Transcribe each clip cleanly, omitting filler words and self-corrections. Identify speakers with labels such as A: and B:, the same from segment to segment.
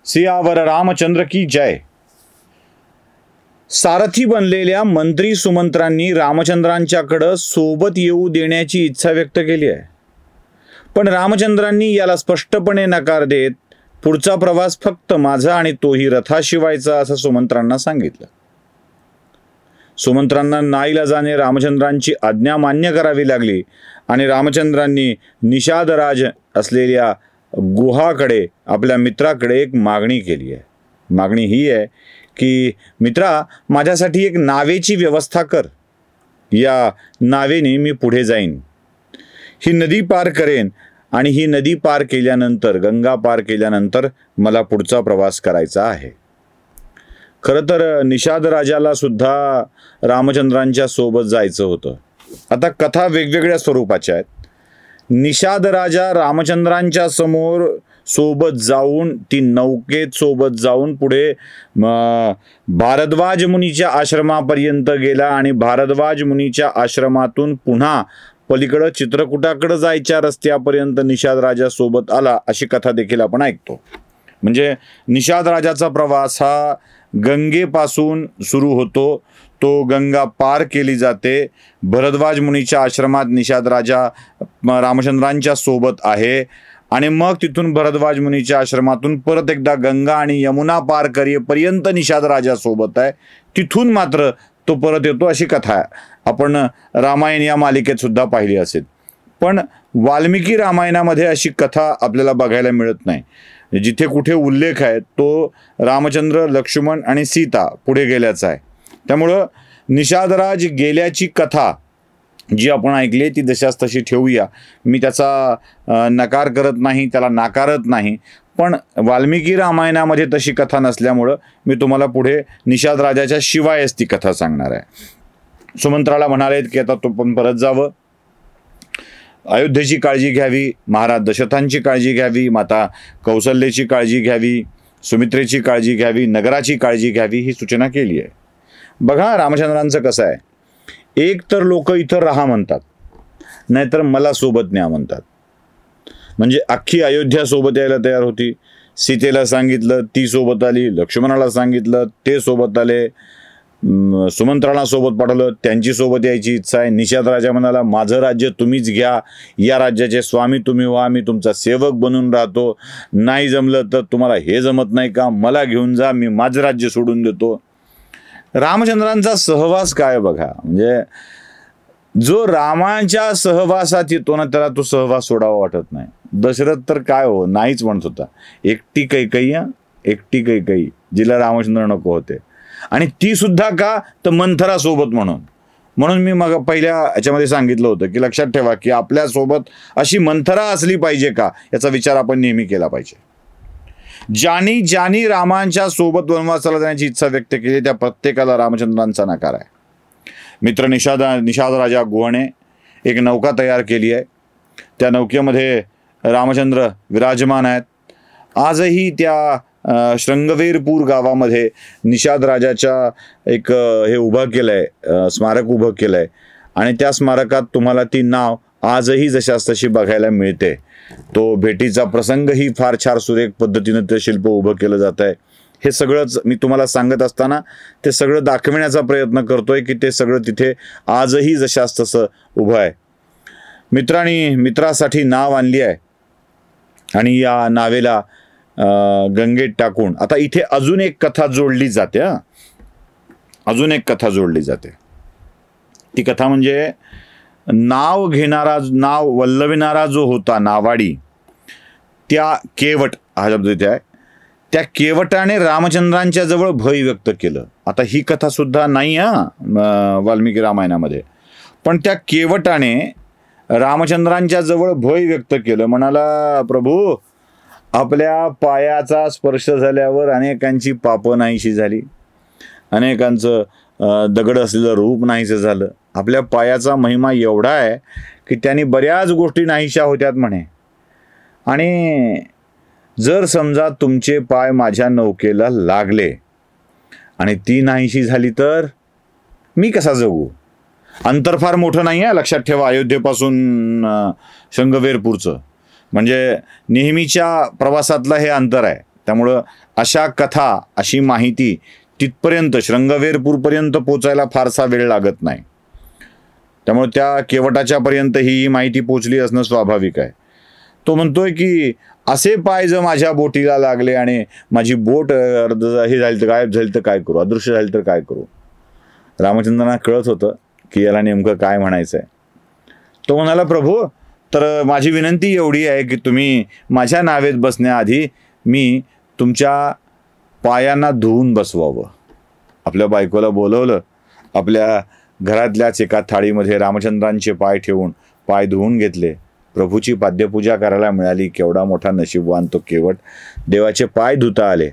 A: सियावर रामचंद्र की जय। सारथी बनलेल्या मंत्री सुमंत्रांनी रामचंद्रांच्याकडं सोबत येऊ देण्याची इच्छा व्यक्त केली आहे, पण रामचंद्रांनी याला स्पष्टपणे नकार देत पुढचा प्रवास फक्त माझा आणि तोही रथाशिवायचा असं सुमंत्रांना सांगितलं। सुमंत्रांना नाईलाजाने रामचंद्रांची आज्ञा मान्य करावी लागली आणि रामचंद्रांनी निषादराज असलेल्या गुहाकडे आपल्या मित्राकडे एक मागणी केली आहे। मागणी ही आहे की मित्रा, माझ्यासाठी एक नावेची व्यवस्था कर, या नावेने मी पुढे जाईन, ही नदी पार करेन आणि ही नदी पार केल्यानंतर, गंगा पार केल्यानंतर मला पुढचा प्रवास करायचा आहे। खरं तर निषाद राजाला सुद्धा रामचंद्रांच्या सोबत जायचं होतं। आता कथा वेगवेगळ्या स्वरूपाच्या आहेत। निषाद राजा रामचंद्रांच्या समोर सोबत जाऊन, ती नौकेत सोबत जाऊन पुढे भारद्वाज मुनीच्या आश्रमापर्यंत गेला आणि भारद्वाज मुनीच्या आश्रमातून पुन्हा पलीकडे चित्रकूटाकडे जायच्या रस्त्यापर्यंत निषाद राजा सोबत आला, अशी कथा देखील आपण ऐकतो। म्हणजे निषाद राजाचा प्रवास हा गंगेपासून सुरू होतो, तो गंगा पार केली जाते, भरद्वाज मुनीच्या आश्रमात निषाद राजा रामचंद्रांच्या सोबत आहे आणि मग तिथून भरद्वाज मुनीच्या आश्रमातून परत एकदा गंगा आणि यमुना पार करेपर्यंत निषाद राजा सोबत आहे, तिथून मात्र तो परत येतो, अशी कथा आहे। आपण रामायण या मालिकेत सुद्धा पाहिली असेल, पण वाल्मिकी रामायणामध्ये अशी कथा आपल्याला बघायला मिळत नाही। जिथे कुठे उल्लेख आहे तो रामचंद्र, लक्ष्मण आणि सीता पुढे गेल्याचा आहे। त्यामुळं निषादराज गेल्याची कथा जी आपण ऐकली ती जशास तशी ठेवूया। मी त्याचा नकार करत नाही, त्याला नाकारत नाही, पण वाल्मिकी रामायणामध्ये तशी कथा नसल्यामुळं मी तुम्हाला पुढे निषाद राजाच्या शिवायच ती कथा सांगणार आहे। सुमंत्राला म्हणाले की आता तो पण परत जावं, अयोध्येची काळजी घ्यावी, महाराज दशरथांची काळजी घ्यावी, माता कौसल्याची काळजी घ्यावी, सुमित्रेची काळजी घ्यावी, नगराची काळजी घ्यावी, ही सूचना केली आहे। बघा रामचंद्रांचं कसं आहे, एक तर लोक इथं राहा म्हणतात, नाहीतर मला सोबत न्या म्हणतात। म्हणजे अख्खी अयोध्या सोबत यायला तयार होती। सीतेला सांगितलं, ती सोबत आली, लक्ष्मणाला सांगितलं, ते सोबत आले, सुमंत्राला सोबत पाठवलं, त्यांची सोबत यायची इच्छा आहे। निषाद राजा म्हणाला, माझं राज्य तुम्हीच घ्या, या राज्याचे स्वामी तुम्ही व्हा, मी तुमचा सेवक बनून राहतो, नाही जमलं तर तुम्हाला हे जमत नाही का, मला घेऊन जा, मी माझं राज्य सोडून देतो। रामचंद्रांचा सहवास काय बघा, म्हणजे जो रामाच्या सहवासात येतो ना त्याला तो सहवास सोडावा वाटत नाही। दशरथ तर काय हो नाहीच म्हणत होता, एकटी कैकई, एकटी कैकई, जिला रामचंद्र नको होते, आणि ती सुद्धा का तर मंथरा सोबत म्हणून मी मग पहिल्या याच्यामध्ये सांगितलं होतं की लक्षात ठेवा की आपल्या सोबत अशी मंथरा असली पाहिजे का, याचा विचार आपण नेहमी केला पाहिजे। ज्यांनी ज्यांनी रामांच्या सोबत वनवासाला जाण्याची इच्छा व्यक्त केली त्या प्रत्येकाला रामचंद्रांचा नकार आहे। मित्र निषाद राजा गुहाने एक नौका तयार केली आहे, त्या नौकेमध्ये रामचंद्र विराजमान आहेत। आजही त्या श्रृंगवेरपूर गावामध्ये निषाद राजाच्या एक हे उभं केलंय, स्मारक उभं केलंय, आणि त्या स्मारकात तुम्हाला ती नाव आजही जशास तशी बघायला मिळते। तो भेटीचा प्रसंगही फार छान सुरेख पद्धतीने ते शिल्प उभं केलं जात आहे। हे सगळंच मी तुम्हाला सांगत असताना ते सगळं दाखविण्याचा प्रयत्न करतोय की ते सगळं तिथे आजही जशास तसं उभं आहे। मित्रांनी मित्रासाठी नाव आणली आहे आणि या नावेला गंगेत टाकून आता इथे अजून एक कथा जोडली जाते। अजून एक कथा जोडली जाते, ती कथा म्हणजे नाव घेणारा, नाव वल्लविणारा जो होता नावाडी, त्या केवट हा शब्द इथे आहे, त्या केवटाने रामचंद्रांच्या जवळ भय व्यक्त केलं। आता ही कथा सुद्धा नाही वाल्मिकी रामायणामध्ये, पण त्या केवटाने रामचंद्रांच्या जवळ भय व्यक्त केलं, म्हणाला प्रभू आपल्या पायाचा स्पर्श झाल्यावर अनेकांची पापं नाहीशी झाली, अनेकांचं दगड असलेलं रूप नाहीसं झालं, आपल्या पायाचा महिमा एवढा आहे की त्यांनी बऱ्याच गोष्टी नाहीशा होत्यात म्हणे, आणि जर समजा तुमचे पाय माझ्या नौकेला लागले आणि ती नाहीशी झाली तर मी कसा जगू। अंतर फार मोठं नाही आहे, लक्षात ठेवा, अयोध्येपासून शृंगवेरपूरचं म्हणजे नेहमीच्या प्रवासातलं हे अंतर आहे। त्यामुळं अशा कथा, अशी माहिती तिथपर्यंत शृंगवेरपूरपर्यंत पोचायला फारसा वेळ लागत नाही. त्यामुळे त्या केवटाच्यापर्यंत ही माहिती पोचली असणं स्वाभाविक आहे. तो म्हणतोय की असे पाय जर माझ्या बोटीला लागले आणि माझी बोट हे झाली तर गायब झाली तर काय करू, अदृश्य झाली तर काय करू. रामचंद्रांना कळत होतं की याला नेमकं काय म्हणायचं आहे. तो म्हणाला, प्रभू, तर माझी विनंती एवढी आहे की तुम्ही माझ्या नावेत बसण्याआधी मी तुमच्या पायांना धुवून बसवावं. आपल्या बायकोला बोलवलं, आपल्या घरातल्याच एका थाळीमध्ये रामचंद्रांचे पाय ठेवून पाय धुवून घेतले. प्रभूची पाद्यपूजा करायला मिळाली. केवढा मोठा नशीबवान तो केवट, देवाचे पाय धुता आले.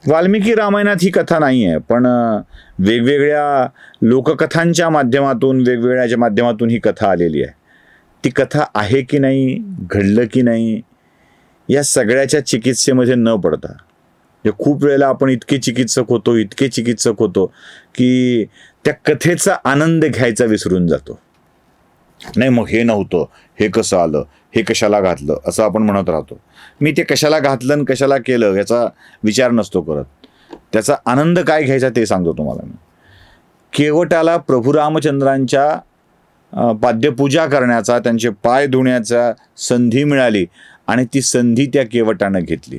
A: वाल्मिकी रामायणात ही कथा नाही आहे, पण वेगवेगळ्या लोककथांच्या माध्यमातून, वेगवेगळ्याच्या माध्यमातून ही कथा आलेली आहे. ती कथा आहे की नाही, घडलं की नाही, या सगळ्याच्या चिकित्सेमध्ये न पडता खूप वेळेला आपण इतके चिकित्सक होतो की त्या कथेचा आनंद घ्यायचा विसरून जातो. नाही, मग हे नव्हतं, हे कसं आलं, हे कशाला घातलं, असं आपण म्हणत राहतो. मी ते कशाला घातलं आणि कशाला केलं याचा विचार नसतो करत. त्याचा आनंद काय घ्यायचा ते सांगतो तुम्हाला मी. केवटाला प्रभू रामचंद्रांच्या पाद्यपूजा करण्याचा, त्यांचे पाय धुण्याचा संधी मिळाली आणि ती संधी त्या केवटानं घेतली.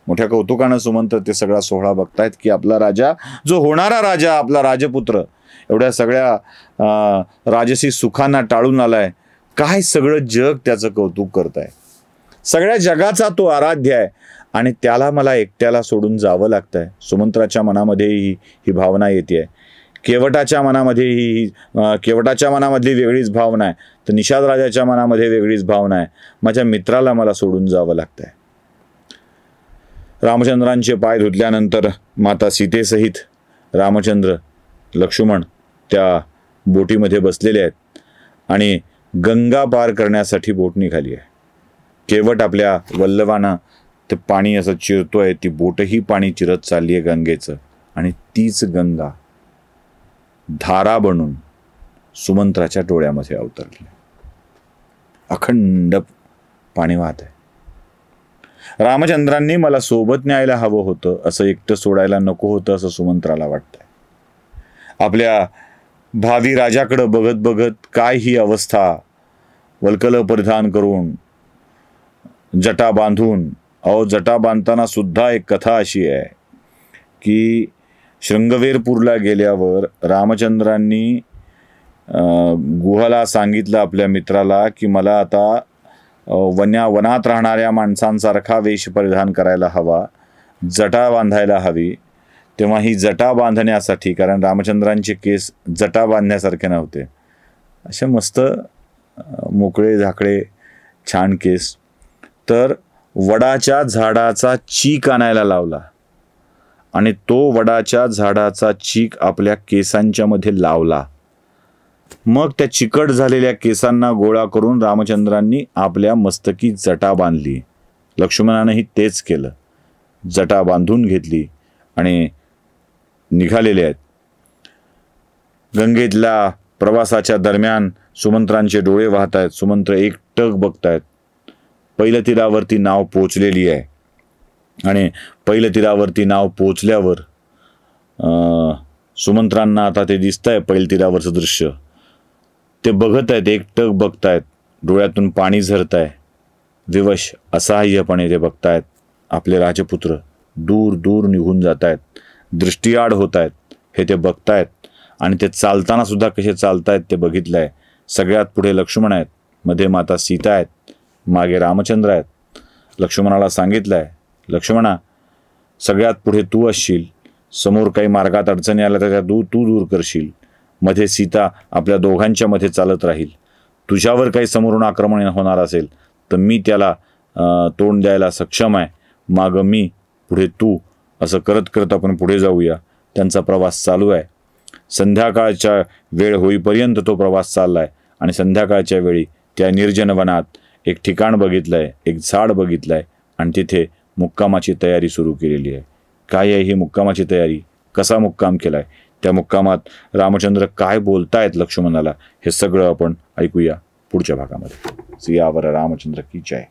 A: मोठ्या कौतुकानं सुमंत्र ते सगळा सोहळा बघतायत की आपला राजा, जो होणारा राजा, आपला राजपुत्र, एवढ्या सगळ्या राजसी सुखांना टाळून आलाय. काय सगळं जग त्याचं कौतुक करत आहे. सगळ्या जगाचा तो आराध्य आहे आणि त्याला मला एकट्याला सोडून जावं लागतंय. सुमंत्राच्या मनामध्ये ही भावना येते. केवटाच्या मनामधली वेगळीच भावना आहे, तर निषाद राजाच्या मनामध्ये वेगळीच भावना आहे. माझ्या मित्राला मला सोडून जावं लागतंय. रामचंद्रांचे पाय धुतल्यानंतर माता सीतेसहित रामचंद्र, लक्ष्मण त्या बोटीमध्ये बसलेले आहेत आणि गंगा पार करण्यासाठी बोट निघाली आहे. केवट आपल्या वल्लवानं ते पाणी असं चिरतोय, ती बोटही पाणी चिरत चालली आहे गंगेचं, आणि तीच गंगा धारा बनून सुमंत्राच्या डोळ्यामध्ये अवतरली. अखंड पाणी वाहत आहे. रामचंद्रांनी मला सोबत न्यायला हवं होतं, असं एकटं सोडायला नको होतं असं सुमंत्राला वाटतंय. आपल्या भावी राजाकडं बघत बघत काय ही अवस्था, वल्कल परिधान करून, जटा बांधून. जटा बांधताना सुद्धा एक कथा अशी आहे की शृंगवेरपूरला गेल्यावर रामचंद्रांनी गुहाला सांगितलं आपल्या मित्राला की मला आता वनात राहणाऱ्या माणसांसारखा वेश परिधान करायला हवा, जटा बांधायला हवी. तेव्हा ही जटा बांधण्यासाठी, कारण रामचंद्रांचे केस जटा बांधण्यासारखे नव्हते, असे मस्त मोकळे झाकळे छान केस, तर वडाच्या झाडाचा चीक आणायला लावला आणि तो वडाच्या झाडाचा चीक आपल्या केसांच्या मध्ये लावला. मग त्या चिकट झालेल्या केसांना गोळा करून रामचंद्रांनी आपल्या मस्तकी जटा बांधली. लक्ष्मणानेही तेच केलं, जटा बांधून घेतली आणि निघालेले आहेत. गंगेतल्या प्रवासाच्या दरम्यान सुमंत्रांचे डोळे वाहत आहेत. सुमंत्र एकटक बघतायत. पहिल्या तीरावरती नाव पोचलेली आहे आणि पहिल्या तीरावरती नाव पोचल्यावर सुमंत्रांना आता ते दिसतंय पहिल्या तीरावरचं दृश्य. ते बघत आहेत, एकटक बघतायत, डोळ्यातून पाणी झरतंय. विवश असहाय्यपणे ते बघतायत. आपले राजपुत्र दूर दूर निघून जात आहेत, दृष्टीआड होत आहेत, हे ते बघतायत. आणि ते चालताना सुद्धा कसे चालतायत ते बघितलंय. सगळ्यात पुढे लक्ष्मण आहेत, मध्ये माता सीता आहेत, मागे रामचंद्र आहेत. लक्ष्मणाला सांगितलंय, लक्ष्मणा, सगळ्यात पुढे तू असशील, समोर काही मार्गात अडचणी आल्या तर त्या तू दूर करशील, मध्ये सीता आपल्या दोघांच्या मध्ये चालत राहील. तुझ्यावर काही समोरून आक्रमण होणार असेल तर मी त्याला तोंड द्यायला सक्षम आहे, मागं मी पुढे तू, असं करत करत आपण पुढे जाऊया. त्यांचा प्रवास चालू आहे. संध्याकाळच्या वेळ होईपर्यंत तो प्रवास चाललाय आणि संध्याकाळच्या वेळी त्या निर्जन वनात एक ठिकाण बघितलंय, एक झाड बघितलंय आणि तिथे मुक्कामाची तयारी सुरू केलेली आहे. काय आहे ही मुक्कामाची तयारी, कसा मुक्काम केलाय, त्या मुक्कामात रामचंद्र काय बोलतायत लक्ष्मणाला, हे सगळं आपण ऐकूया पुढच्या भागामध्ये. सियावर रामचंद्र की जय.